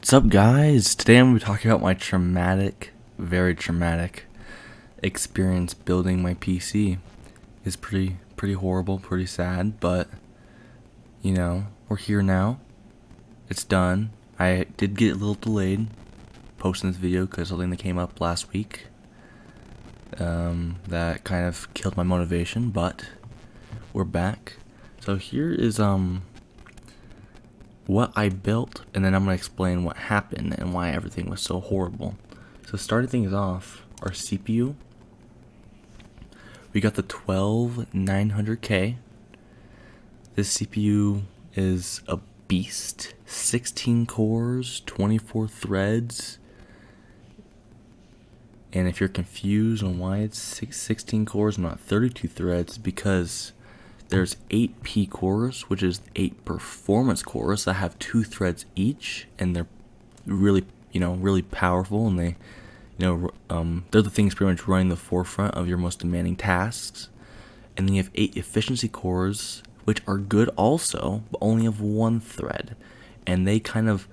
What's up, guys? Today I'm going to be talking about my very traumatic experience building my PC. It's pretty horrible, pretty sad, but we're here now. It's done. I did get a little delayed posting this video because something that came up last week that kind of killed my motivation, but we're back. So here is what I built, and then I'm going to explain what happened and why everything was so horrible. So starting things off, our CPU, we got the 12900K. This CPU is a beast, 16 cores, 24 threads, and if you're confused on why it's 16 cores, not 32 threads, because there's 8 P cores, which is 8 performance cores that have 2 threads each, and they're really, really powerful, and they, they're the things pretty much running the forefront of your most demanding tasks. And then you have 8 efficiency cores, which are good also, but only have 1 thread, and they kind of,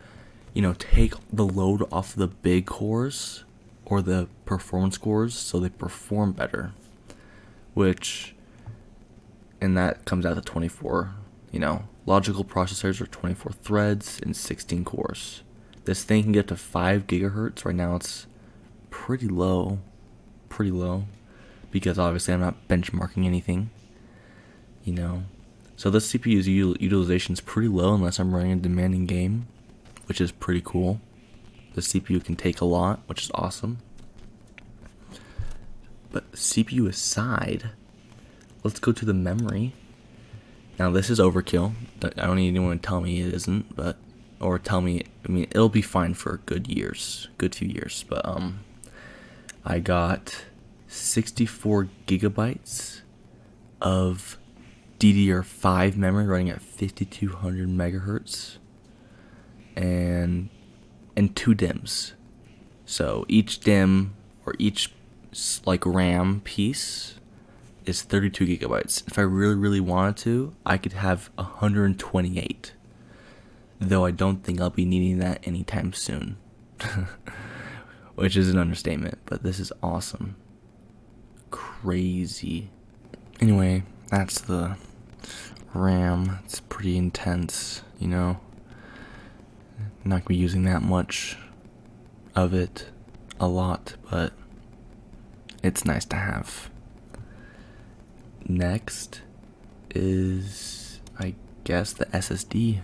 take the load off the big cores or the performance cores, so they perform better, and that comes out to 24, logical processors are 24 threads and 16 cores. This thing can get to 5 gigahertz. Right now it's pretty low, because obviously I'm not benchmarking anything, So this CPU's utilization is pretty low unless I'm running a demanding game, which is pretty cool. The CPU can take a lot, which is awesome. But CPU aside, let's go to the memory. Now this is overkill. I don't need anyone to tell me it isn't, it'll be fine for good few years. But I got 64 gigabytes of DDR5 memory running at 5200 megahertz, and 2 DIMMs. So each DIMM, or each RAM piece, is 32 gigabytes. If I really wanted to, I could have 128. Though I don't think I'll be needing that anytime soon. Which is an understatement, but this is awesome. Crazy. Anyway, that's the RAM. It's pretty intense, Not gonna be using that much of it a lot, but it's nice to have. Next is, I guess, the SSD.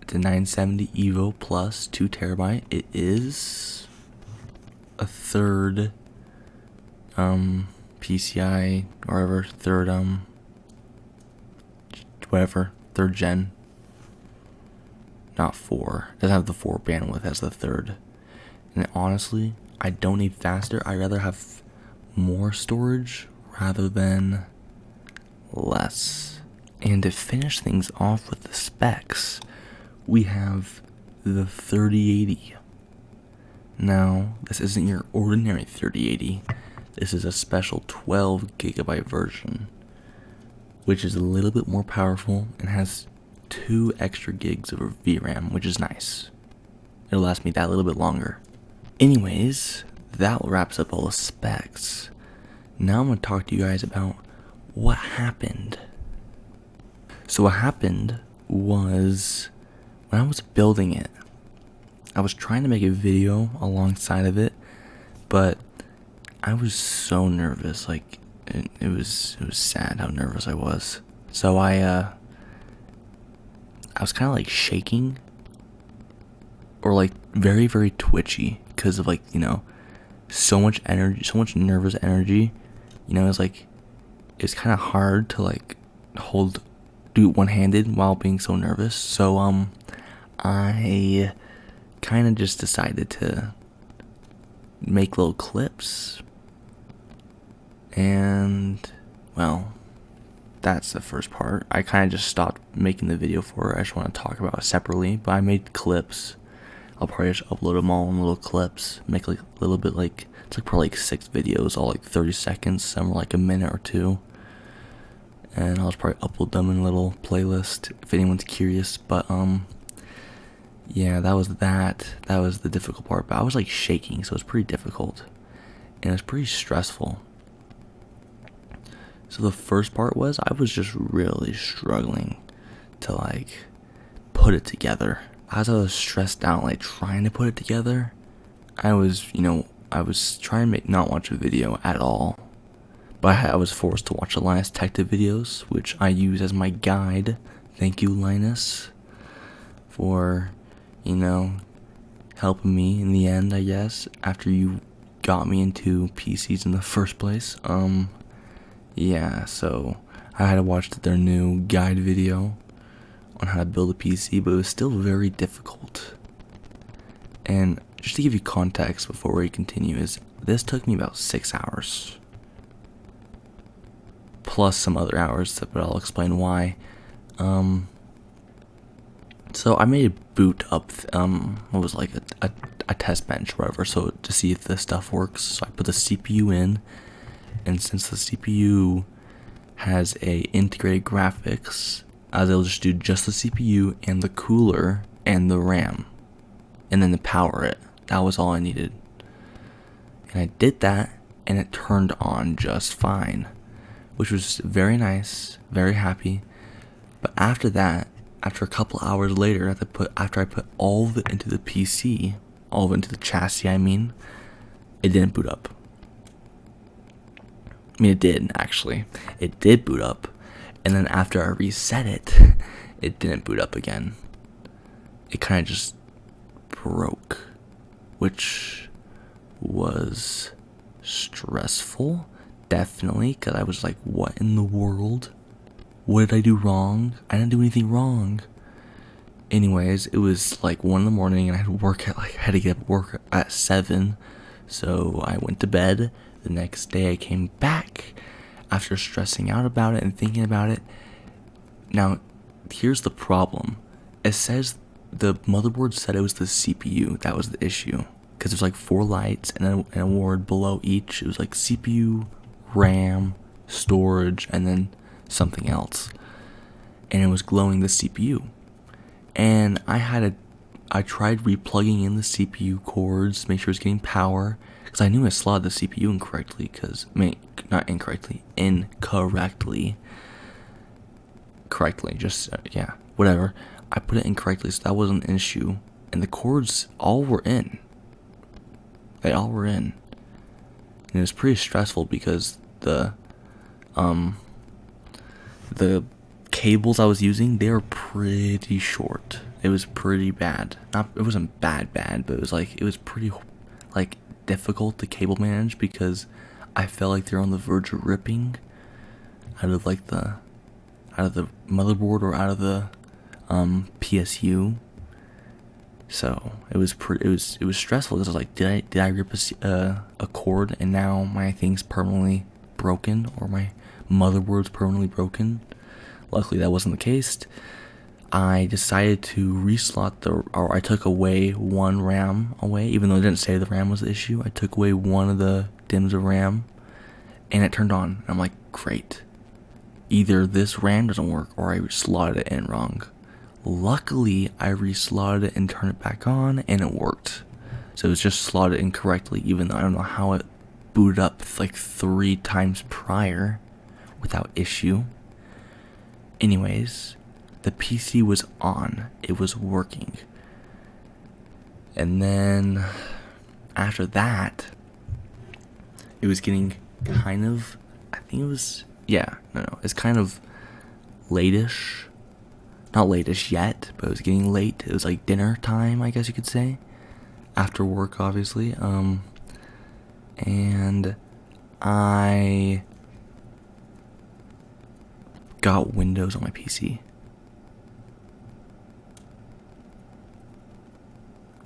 It's a 970 EVO Plus 2 terabyte. It is a third PCI, or third gen. Not 4. It doesn't have the 4 bandwidth as the third. And honestly, I don't need faster. I'd rather have more storage rather than less. And to finish things off with the specs, we have the 3080. Now, this isn't your ordinary 3080. This is a special 12 gigabyte version, which is a little bit more powerful and has 2 extra gigs of VRAM, which is nice. It'll last me that little bit longer. Anyways, that wraps up all the specs. Now I'm going to talk to you guys about what happened. So what happened was, when I was building it, I was trying to make a video alongside of it, but I was so nervous. It was sad how nervous I was. So I was kind of shaking, or very, very twitchy, because of so much energy, so much nervous energy. It's kind of hard to do it one-handed while being so nervous. So I kind of just decided to make little clips, and well, that's the first part. I kind of just stopped making the video for it. I just want to talk about it separately, but I made clips. I'll probably just upload them all in little clips, make a little bit it's probably 6 videos, all 30 seconds, some are a minute or 2. And I'll just probably upload them in a little playlist if anyone's curious. But Yeah, that was that. That was the difficult part. But I was like shaking, so it was pretty difficult. And it was pretty stressful. So the first part was I was just really struggling to like put it together. As I was stressed out, like trying to put it together, I was, I was trying to not watch a video at all. But I was forced to watch the Linus Tech Tip videos, which I use as my guide. Thank you, Linus, for, helping me in the end, I guess, after you got me into PCs in the first place. Yeah, so I had to watch their new guide video on how to build a PC, but it was still very difficult. And just to give you context before we continue, is this took me about 6 hours. Plus some other hours, but I'll explain why. So I made a boot up, what was like a test bench or whatever, so to see if this stuff works. So I put the CPU in, and since the CPU has a integrated graphics, I was able to just do just the CPU and the cooler and the RAM, and then to power it. That was all I needed. And I did that, and it turned on just fine, which was very nice, very happy. But after that, after a couple hours later, after I put all of it into the PC, all of it into the chassis, it didn't boot up. I mean, it did, actually. It did boot up. And then after I reset it, it didn't boot up again. It kind of just broke, which was stressful, definitely, because I was like, what in the world? What did I do wrong? I didn't do anything wrong. Anyways, it was like 1 in the morning, and I had to get up work at 7. So I went to bed. The next day I came back after stressing out about it and thinking about it. Now, here's the problem. It says the motherboard said it was the CPU that was the issue, because there's like 4 lights and a word below each. It was like CPU, RAM, storage, and then something else, and it was glowing the CPU. And I tried replugging in the CPU cords to make sure it's getting power, because I knew I slotted the CPU incorrectly, correctly, whatever. I put it incorrectly, so that wasn't an issue, and the cords all were in. They all were in, and it was pretty stressful because the cables I was using, they were pretty short. It was pretty bad. It wasn't bad, but it was pretty difficult to cable manage, because I felt like they're on the verge of ripping out of the motherboard or out of the PSU. So it was stressful, because I was like, did I rip a cord, and now my thing's permanently broken, or my motherboard's permanently broken? Luckily that wasn't the case. I decided to reslot I took away one RAM away, even though it didn't say the RAM was the issue. I took away one of the DIMMs of RAM, and it turned on. I'm like, great. Either this RAM doesn't work, or I slotted it in wrong. Luckily, I reslotted it and turned it back on, and it worked. So it was just slotted incorrectly, even though I don't know how it booted up like 3 times prior without issue. Anyways, the PC was on. It was working. And then after that, it was getting kind of, it's kind of late-ish. Not late-ish yet, but it was getting late. It was like dinner time, I guess you could say. After work, obviously. And I got Windows on my PC.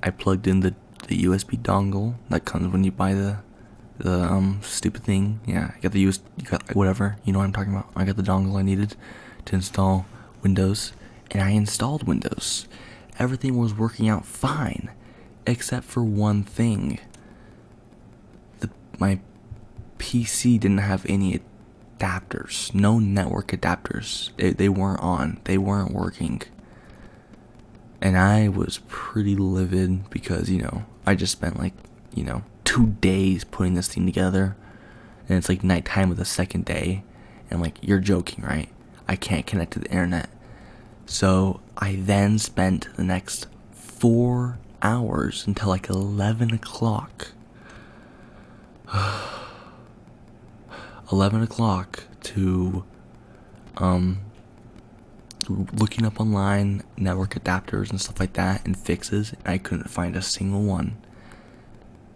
I plugged in the USB dongle that comes when you buy the stupid thing. Yeah, I got the whatever, you know what I'm talking about. I got the dongle I needed to install Windows, and I installed Windows. Everything was working out fine, except for one thing. My PC didn't have any adapters, no network adapters. They weren't on. They weren't working. And I was pretty livid because, I just spent like, 2 days putting this thing together. And it's like nighttime of the second day. And like, you're joking, right? I can't connect to the internet. So I then spent the next 4 hours until like 11 o'clock. 11 o'clock to looking up online network adapters and stuff like that and fixes, and I couldn't find a single one.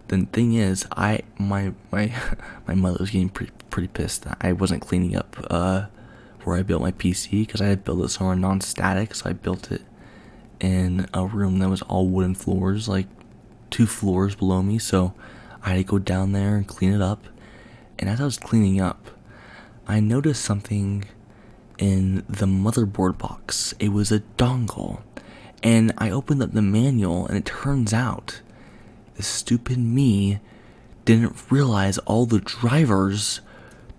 The thing is, my mother was getting pretty pissed that I wasn't cleaning up where I built my PC, because I had built it somewhere non-static. So I built it in a room that was all wooden floors, like 2 floors below me. So I had to go down there and clean it up. And as I was cleaning up, I noticed something in the motherboard box. It was a dongle. And I opened up the manual, and it turns out the stupid me didn't realize all the drivers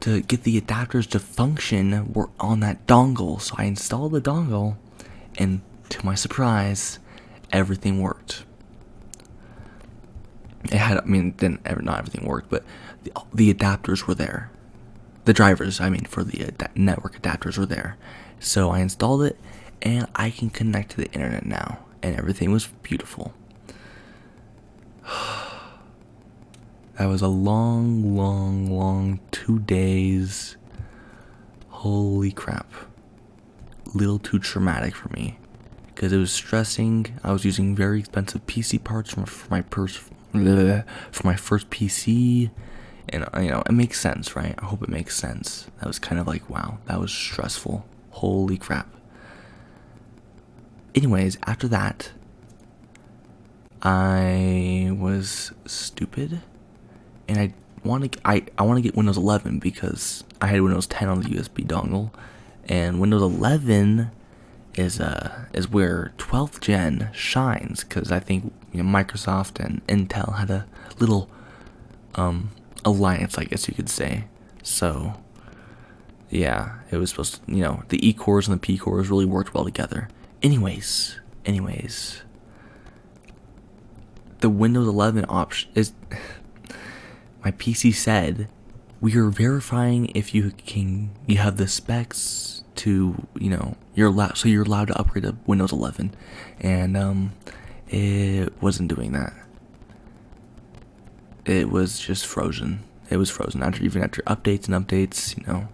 to get the adapters to function were on that dongle. So I installed the dongle, and to my surprise, everything worked. It had, not everything worked, but the adapters were there. The drivers, for the network adapters were there. So I installed it, and I can connect to the internet now, and everything was beautiful. That was a long 2 days. Holy crap. Little too traumatic for me, because it was stressing. I was using very expensive PC parts for my first PC. And, it makes sense, right? I hope it makes sense. That was kind of like, wow, that was stressful. Holy crap. Anyways, after that, I was stupid. And I want to get Windows 11, because I had Windows 10 on the USB dongle. And Windows 11 is where 12th gen shines, because I think Microsoft and Intel had a little alliance, I guess you could say. So yeah, it was supposed to, the E cores and the P cores really worked well together. Anyways, the Windows 11 option is my PC said, we are verifying if you have the specs to, you're allowed to upgrade to Windows 11, and it wasn't doing that. It was just frozen. It was frozen after updates and updates,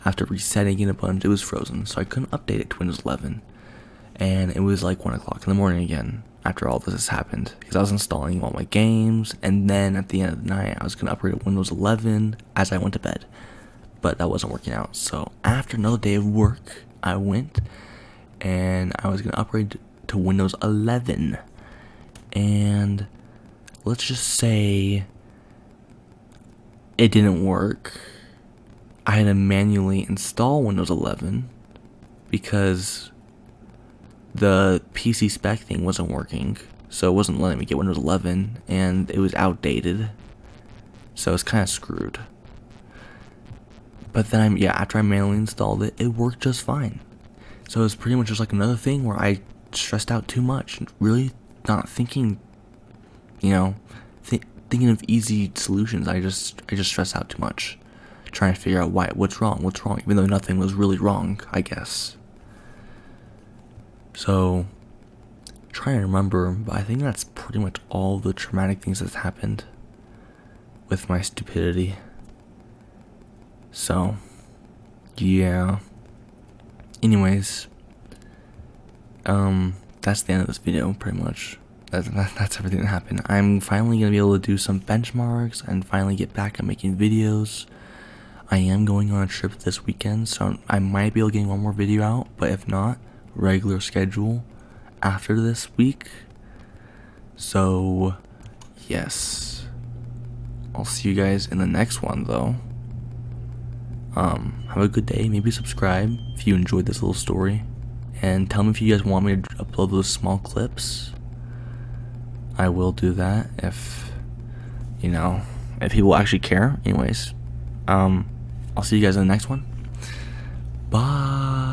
after resetting it a bunch, it was frozen. So I couldn't update it to Windows 11, and it was like 1 o'clock in the morning again after all this has happened, because I was installing all my games, and then at the end of the night I was going to upgrade to Windows 11 as I went to bed, but that wasn't working out. So after another day of work, I went, and I was going to upgrade to Windows 11, and let's just say it didn't work. I had to manually install Windows 11 because the PC spec thing wasn't working, so it wasn't letting me get Windows 11, and it was outdated, so it's kind of screwed. But then after I manually installed it, it worked just fine. So it was pretty much just like another thing where I stressed out too much, really not thinking, thinking of easy solutions. I just stressed out too much, trying to figure out what's wrong, even though nothing was really wrong, I guess. So, trying to remember, but I think that's pretty much all the traumatic things that's happened with my stupidity. So, yeah. Anyways, that's the end of this video, pretty much. That's everything that happened. I'm finally going to be able to do some benchmarks and finally get back at making videos. I am going on a trip this weekend, so I might be able to get one more video out, but if not, regular schedule after this week. So, yes. I'll see you guys in the next one, though. Have a good day. Maybe subscribe if you enjoyed this little story. And tell me if you guys want me to upload those small clips. I will do that if people actually care. Anyways, I'll see you guys in the next one. Bye.